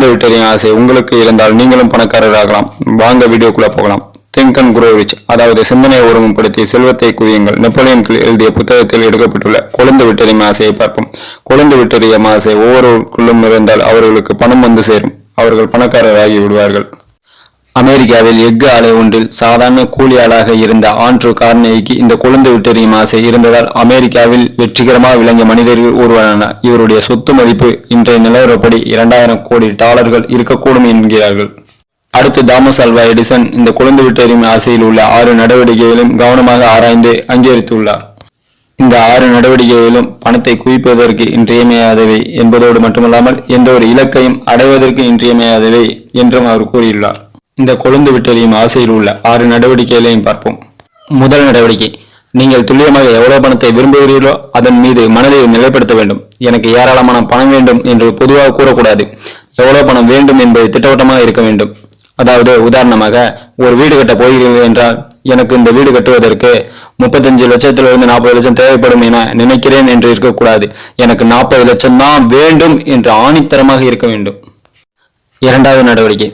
குழந்தை விட்டறியும் ஆசை உங்களுக்கு இருந்தால் நீங்களும் பணக்காரராகலாம். வாங்க வீடியோக்குள்ள போகலாம். திங்க் அண்ட் குரோ ரிச், அதாவது சிந்தனையை ஒருமுகப்படுத்தி செல்வத்தை குவியுங்கள். நெப்போலியன் எழுதிய புத்தகத்தில் எடுக்கப்பட்டுள்ள குழந்தை விட்டறியும் ஆசையை பார்ப்போம். குழந்தை விட்டறியும் ஆசை ஒவ்வொருவருக்குள்ளும் இருந்தால் அவர்களுக்கு பணம் வந்து சேரும். அவர்கள் பணக்காரராகி விடுவார்கள். அமெரிக்காவில் எஃகு ஆலை ஒன்றில் சாதாரண கூலி ஆளாக இருந்த ஆண்ட்ரூ கார்னேகிக்கு இந்த குழந்தை விட்டறியும் ஆசை இருந்ததால் அமெரிக்காவில் வெற்றிகரமாக விளங்கிய மனிதர்கள் ஒருவரானார். இவருடைய சொத்து மதிப்பு இன்றைய நிலவரப்படி 2000 கோடி டாலர்கள் இருக்கக்கூடும் என்கிறார்கள். அடுத்து தாமஸ் ஆல்வா எடிசன் இந்த குழந்தை விட்டறியும் ஆசையில் உள்ள 6 நடவடிக்கைகளையும் கவனமாக ஆராய்ந்து அங்கீகரித்துள்ளார். இந்த 6 நடவடிக்கைகளிலும் பணத்தை குவிப்பதற்கு இன்றியமையாதவை என்பதோடு மட்டுமல்லாமல் எந்த ஒரு இலக்கையும் அடைவதற்கு இன்றியமையாதவை என்றும் அவர் கூறியுள்ளார். இந்த குழந்தை விட்டறியும் ஆசையில் உள்ள 6 நடவடிக்கைகளையும் பார்ப்போம். முதல் நடவடிக்கை, நீங்கள் துல்லியமாக எவ்வளவு பணத்தை விரும்புகிறீர்களோ அதன் மீது மனதை நிலைப்படுத்த வேண்டும். எனக்கு ஏராளமான பணம் வேண்டும் என்று பொதுவாக கூறக்கூடாது. எவ்வளவு பணம் வேண்டும் என்பது திட்டவட்டமாக இருக்க வேண்டும். அதாவது உதாரணமாக, ஒரு வீடு கட்ட போகிறீர்கள் என்றால், எனக்கு இந்த வீடு கட்டுவதற்கு 35 லட்சத்திலிருந்து 40 லட்சம் தேவைப்படும் என நினைக்கிறேன் என்று இருக்கக்கூடாது. எனக்கு 40 லட்சம் தான் வேண்டும் என்று ஆணித்தரமாக இருக்க வேண்டும். இரண்டாவது நடவடிக்கை,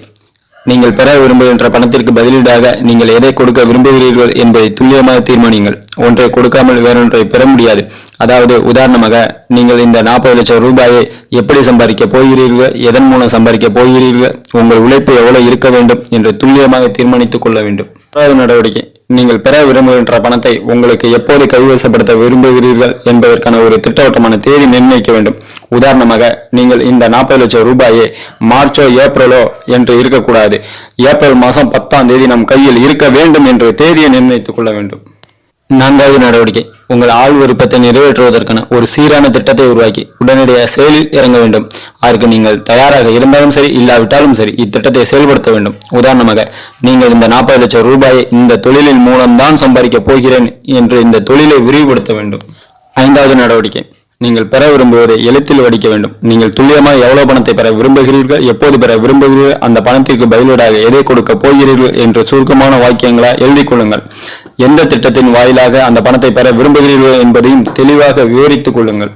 நீங்கள் பெற விரும்புகின்ற பணத்திற்கு பதிலீடாக நீங்கள் எதை கொடுக்க விரும்புகிறீர்கள் என்பதை துல்லியமாக தீர்மானியுங்கள். ஒன்றை கொடுக்காமல் வேறொன்றை பெற முடியாது. அதாவது உதாரணமாக, நீங்கள் இந்த 40 லட்சம் ரூபாயை எப்படி சம்பாதிக்க போகிறீர்கள், எதன் மூலம் சம்பாதிக்க போகிறீர்கள், உங்கள் உழைப்பு எவ்வளவு இருக்க வேண்டும் என்று துல்லியமாக தீர்மானித்துக் கொள்ள வேண்டும். மூன்றாவது நடவடிக்கை, நீங்கள் பெற விரும்புகின்ற பணத்தை உங்களுக்கு எப்போது கைவசப்படுத்த விரும்புகிறீர்கள் என்பதற்கான ஒரு திட்டவட்டமான தேதி நிர்ணயிக்க வேண்டும். உதாரணமாக, நீங்கள் இந்த 40 லட்சம் ரூபாயை மார்ச்சோ ஏப்ரலோ என்று இருக்கக்கூடாது. ஏப்ரல் மாதம் 10ஆம் தேதி நம் கையில் இருக்க வேண்டும் என்று தேதியை நிர்ணயித்துக் கொள்ள வேண்டும். நான்காவது நடவடிக்கை, உங்கள் ஆள் விருப்பத்தை நிறைவேற்றுவதற்கான ஒரு சீரான திட்டத்தை உருவாக்கி உடனடியாக செயலில் இறங்க வேண்டும். அதற்கு நீங்கள் தயாராக இருந்தாலும் சரி, இல்லாவிட்டாலும் சரி, இத்திட்டத்தை செயல்படுத்த வேண்டும். உதாரணமாக, நீங்கள் இந்த 40 லட்சம் ரூபாயை இந்த தொழிலின் மூலம்தான் சம்பாதிக்க போகிறேன் என்று இந்த தொழிலை விரிவுபடுத்த வேண்டும். ஐந்தாவது நடவடிக்கை, நீங்கள் பெற விரும்புவதை எழுத்தில் வடிக்க வேண்டும். நீங்கள் துல்லியமாக எவ்வளவு பணத்தை பெற விரும்புகிறீர்கள், எப்போது பெற விரும்புகிறீர்கள், அந்த பணத்திற்கு பதிலீடாக எதை கொடுக்க போகிறீர்கள் என்று சுருக்கமான வாக்கியங்களாக எழுதி கொள்ளுங்கள். எந்த திட்டத்தின் வாயிலாக அந்த பணத்தை பெற விரும்புகிறீர்கள் என்பதையும் தெளிவாக விவரித்துக் கொள்ளுங்கள்.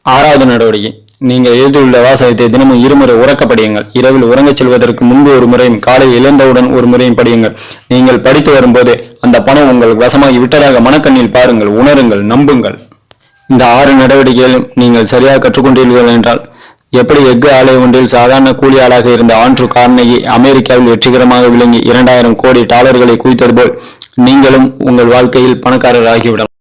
ஆறாவது நடவடிக்கை, நீங்கள் எழுதியுள்ள வாசகத்தை தினமும் 2 முறை உறக்க படியுங்கள். இரவில் உறங்கச் செல்வதற்கு முன்பு ஒரு முறையும் காலை எழுந்தவுடன் ஒரு முறையும் படியுங்கள். நீங்கள் படித்து வரும்போது அந்த பணம் உங்களுக்கு வசமாகி விட்டதாக மனக்கண்ணில் பாருங்கள், உணருங்கள், நம்புங்கள். இந்த 6 நடவடிக்கைகளும் நீங்கள் சரியாக கற்றுக்கொண்டீர்கள் என்றால், எப்படி எஃகு ஆலை ஒன்றில் சாதாரண கூலி ஆளாக இருந்த ஆண்ட்ரூ கார்னேகி அமெரிக்காவில் வெற்றிகரமாக விளங்கி 2000 கோடி டாலர்களை குவித்தது போல் நீங்களும் உங்கள் வாழ்க்கையில் பணக்காரராகிவிடலாம்.